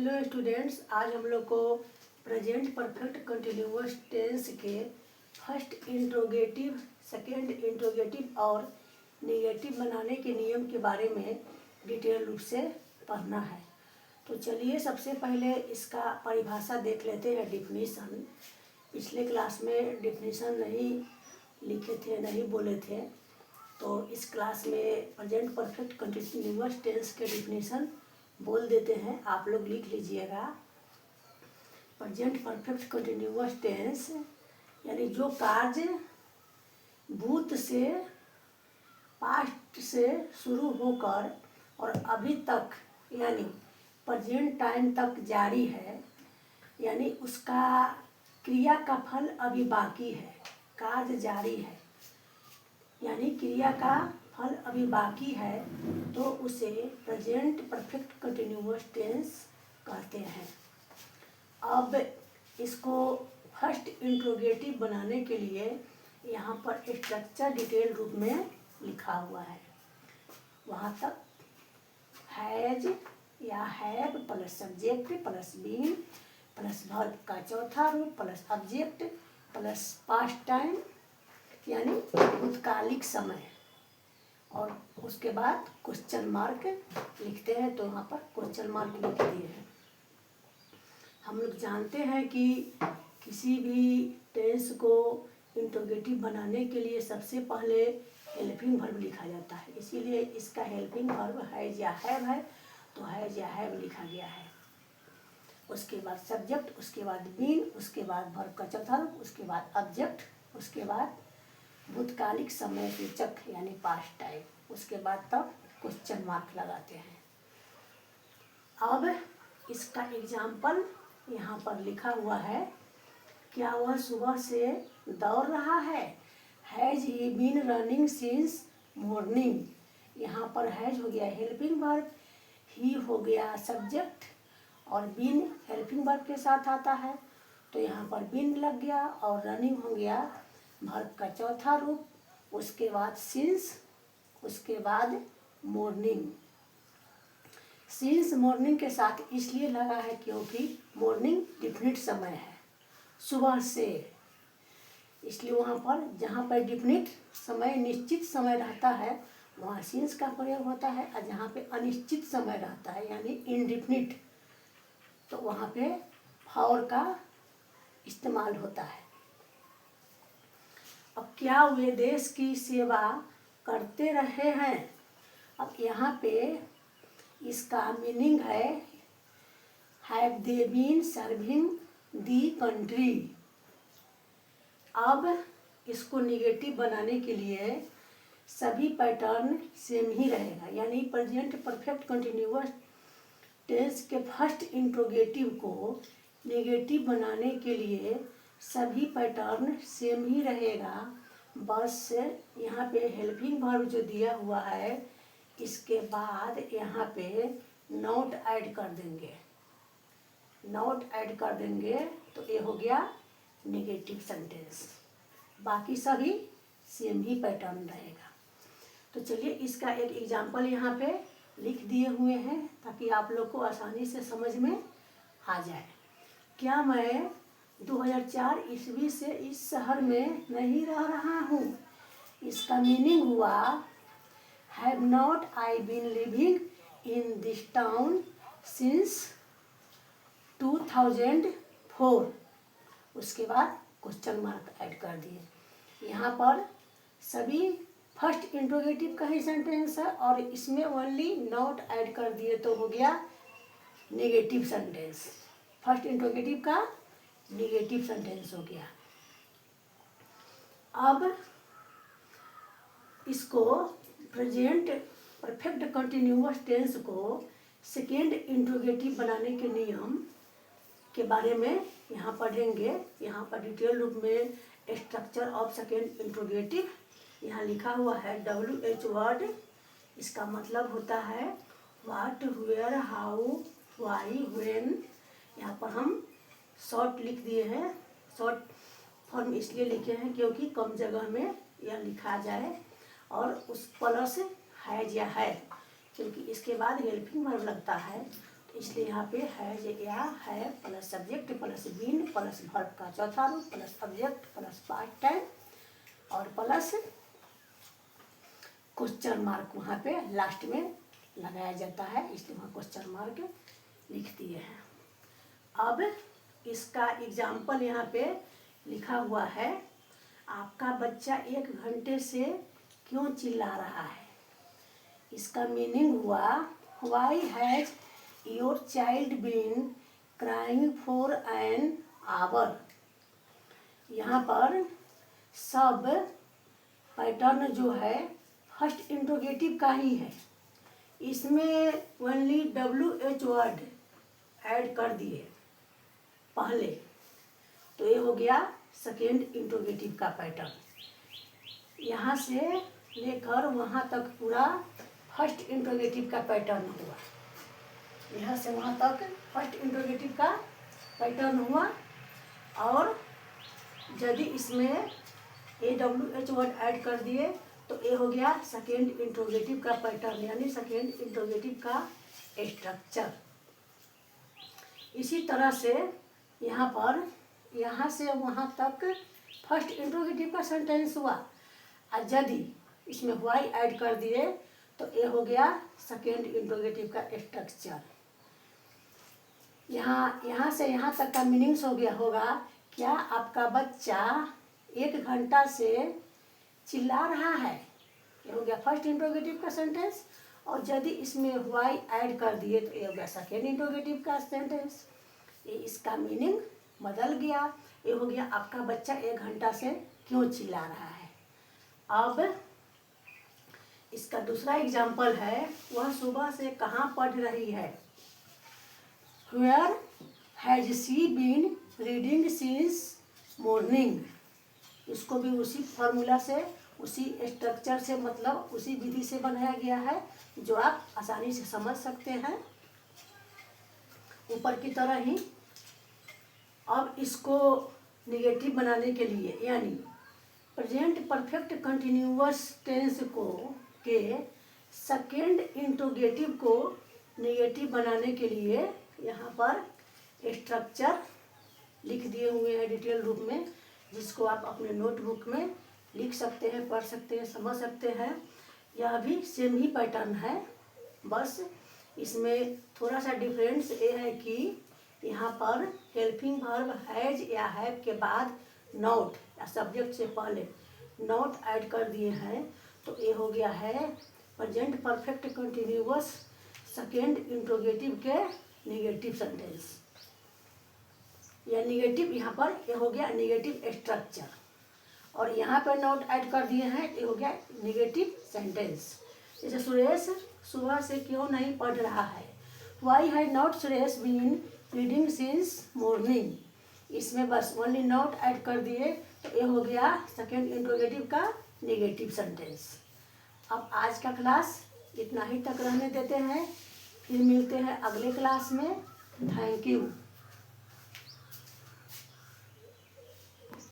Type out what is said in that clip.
Hello students, आज हम लोग को प्रेजेंट परफेक्ट कंटिन्यूअस टेंस के फर्स्ट इंट्रोगेटिव, सेकेंड इंट्रोगेटिव और नेगेटिव बनाने के नियम के बारे में डिटेल रूप से पढ़ना है। तो चलिए सबसे पहले इसका परिभाषा देख लेते हैं, डिफिनीसन। पिछले क्लास में डिफिनीसन नहीं लिखे थे, नहीं बोले थे, तो इस क्लास में प्रेजेंट परफेक्ट कंटिन्यूअस टेंस के डिफिनीसन बोल देते हैं, आप लोग लिख लीजिएगा। प्रेजेंट परफेक्ट कंटिन्यूअस टेंस यानी जो कार्य भूत से, पास्ट से शुरू होकर और अभी तक यानी प्रेजेंट टाइम तक जारी है, यानी उसका क्रिया का फल अभी बाकी है। कार्य जारी है यानी क्रिया का फल अभी बाकी है, तो उसे प्रेजेंट परफेक्ट कंटिन्यूअस टेंस कहते हैं। अब इसको फर्स्ट इंट्रोगेटिव बनाने के लिए यहाँ पर स्ट्रक्चर डिटेल रूप में लिखा हुआ है। वहाँ तक हैज या have plus subject plus been plus verb का चौथा रूप plus object plus past time यानी भूतकालिक समय, और उसके बाद क्वेश्चन मार्क लिखते हैं। तो यहाँ पर क्वेश्चन मार्क लिख दिए हैं। हम लोग जानते हैं कि किसी भी टेंस को इंट्रोगेटिव बनाने के लिए सबसे पहले हेल्पिंग वर्ब लिखा जाता है, इसीलिए इसका हेल्पिंग वर्ब हैज या हैव है, तो हैज या हैव लिखा गया है। उसके बाद सब्जेक्ट, उसके बाद बीन, उसके बाद वर्ब का चौथा रूप, उसके बाद ऑब्जेक्ट, उसके बाद भूतकालिक समय सूचक यानी पास्ट टाइम, उसके बाद तब क्वेश्चन मार्क लगाते हैं। अब इसका एग्जाम्पल यहाँ पर लिखा हुआ है। क्या वह सुबह से दौड़ रहा है? Has he been running since morning. यहाँ पर हैज हो गया हेल्पिंग वर्ब, ही हो गया सब्जेक्ट और बीन हेल्पिंग वर्ब के साथ आता है, तो यहाँ पर बीन लग गया और रनिंग हो गया वर्ब का चौथा रूप, उसके बाद सिंस, उसके बाद मॉर्निंग। सिंस मॉर्निंग के साथ इसलिए लगा है क्योंकि मॉर्निंग डिफिनिट समय है, सुबह से, इसलिए वहाँ पर जहाँ पर डिफिनिट समय, निश्चित समय रहता है, वहाँ सिंस का प्रयोग होता है, और जहाँ पे अनिश्चित समय रहता है यानी इनडिफिनिट, तो वहाँ पे फॉर का इस्तेमाल होता है। अब क्या वे देश की सेवा करते रहे हैं? अब यहाँ पे इसका मीनिंग है have they been serving the country. अब इसको निगेटिव बनाने के लिए सभी पैटर्न सेम ही रहेगा, यानी प्रेजेंट परफेक्ट कंटिन्यूअस टेंस के फर्स्ट इंट्रोगेटिव को नेगेटिव बनाने के लिए सभी पैटर्न सेम ही रहेगा। बस यहाँ पे हेल्पिंग वर्ब जो दिया हुआ है, इसके बाद यहाँ पे नॉट ऐड कर देंगे, नॉट ऐड कर देंगे तो ये हो गया नेगेटिव सेंटेंस। बाकी सभी सेम ही पैटर्न रहेगा। तो चलिए इसका एक एग्जाम्पल यहाँ पे लिख दिए हुए हैं ताकि आप लोग को आसानी से समझ में आ जाए। क्या मैं 2004 ईस्वी से इस शहर में नहीं रह रहा हूँ? इसका मीनिंग हुआ have not I been living in this town since 2004। उसके बाद क्वेश्चन मार्क ऐड कर दिए। यहाँ पर सभी फर्स्ट इंट्रोगेटिव का ही सेंटेंस है और इसमें ओनली नॉट ऐड कर दिए तो हो गया नेगेटिव सेंटेंस। फर्स्ट इंट्रोगेटिव का नेगेटिव सेंटेंस हो गया। अब इसको प्रेजेंट परफेक्ट कंटिन्यूअस टेंस को सेकेंड इंट्रोगेटिव बनाने के नियम के बारे में यहाँ पढ़ेंगे। यहाँ पर डिटेल रूप में स्ट्रक्चर ऑफ सेकेंड इंट्रोगेटिव यहाँ लिखा हुआ है। WH वर्ड, इसका मतलब होता है what, where, how, why, when. यहाँ पर हम शॉर्ट लिख दिए हैं, शॉर्ट फॉर्म इसलिए लिखे हैं क्योंकि कम जगह में यह लिखा जाए, और उस प्लस हैज या है, क्योंकि इसके बाद हेल्पिंग वर्ब लगता है, तो इसलिए यहाँ पे हैज या है plus subject plus been plus verb का चौथा रूप plus object plus past time और प्लस क्वेश्चन मार्क वहाँ पे लास्ट में लगाया जाता है, इसलिए वहाँ क्वेश्चन मार्क लिख दिए हैं। अब इसका एग्जाम्पल यहाँ पे लिखा हुआ है, आपका बच्चा 1 घंटे से क्यों चिल्ला रहा है। इसका मीनिंग हुआ why has your child been crying for an hour. यहाँ पर सब पैटर्न जो है फर्स्ट इंट्रोगेटिव का ही है, इसमें ओनली WH वर्ड ऐड कर दिए पहले, तो ये हो गया सेकेंड इंट्रोगेटिव का पैटर्न। यहाँ से लेकर वहाँ तक पूरा फर्स्ट इंट्रोगेटिव का पैटर्न हुआ, यहाँ से वहाँ तक फर्स्ट इंट्रोगेटिव का पैटर्न हुआ। और यदि इसमें AWH वर्ड ऐड कर दिए तो ये हो गया सेकेंड इंट्रोगेटिव का पैटर्न, यानी सेकेंड इंट्रोगेटिव का स्ट्रक्चर। इसी तरह से यहाँ पर यहाँ से वहाँ तक फर्स्ट इंट्रोगेटिव का सेंटेंस हुआ, और यदि इसमें व्हाई ऐड कर दिए तो ये हो गया सेकेंड इंट्रोगेटिव का स्ट्रक्चर। यहाँ से यहाँ तक का मीनिंग्स हो गया होगा, क्या आपका बच्चा 1 घंटा से चिल्ला रहा है, ये हो गया फर्स्ट इंट्रोगेटिव का सेंटेंस। और यदि इसमें व्हाई ऐड कर दिए तो ये हो गया सेकेंड इंट्रोगेटिव का सेंटेंस। ये इसका मीनिंग बदल गया, ये हो गया आपका बच्चा 1 घंटा से क्यों चिल्ला रहा है। अब इसका दूसरा एग्जाम्पल है, वह सुबह से कहाँ पढ़ रही है। Where has she been reading since morning। इसको भी उसी फॉर्मूला से, उसी स्ट्रक्चर से, मतलब उसी विधि से बनाया गया है जो आप आसानी से समझ सकते हैं, ऊपर की तरह ही। अब इसको निगेटिव बनाने के लिए, यानी प्रेजेंट परफेक्ट कंटिन्यूअस टेंस को के सेकेंड इंट्रोगेटिव को निगेटिव बनाने के लिए यहाँ पर स्ट्रक्चर लिख दिए हुए हैं डिटेल रूप में, जिसको आप अपने नोटबुक में लिख सकते हैं, पढ़ सकते हैं, समझ सकते हैं। यह भी सेम ही पैटर्न है, बस इसमें थोड़ा सा डिफरेंस ये है कि यहाँ पर हेल्पिंग वर्ब हैज या हैव के बाद नॉट या सब्जेक्ट से पहले नॉट ऐड कर दिए हैं, तो ये हो गया है present perfect continuous second interrogative के निगेटिव सेंटेंस, या निगेटिव, यहाँ पर ये हो गया निगेटिव स्ट्रक्चर। और यहाँ पर नॉट ऐड कर दिए हैं, ये हो गया निगेटिव सेंटेंस। जैसे सुरेश सुबह से क्यों नहीं पढ़ रहा है, why had not Suresh been reading since morning. इसमें बस ओनली नॉट ऐड कर दिए तो ये हो गया सेकेंड इंट्रोगेटिव का निगेटिव सेंटेंस। अब आज का क्लास इतना ही तक रहने देते हैं, फिर मिलते हैं अगले क्लास में। Thank you.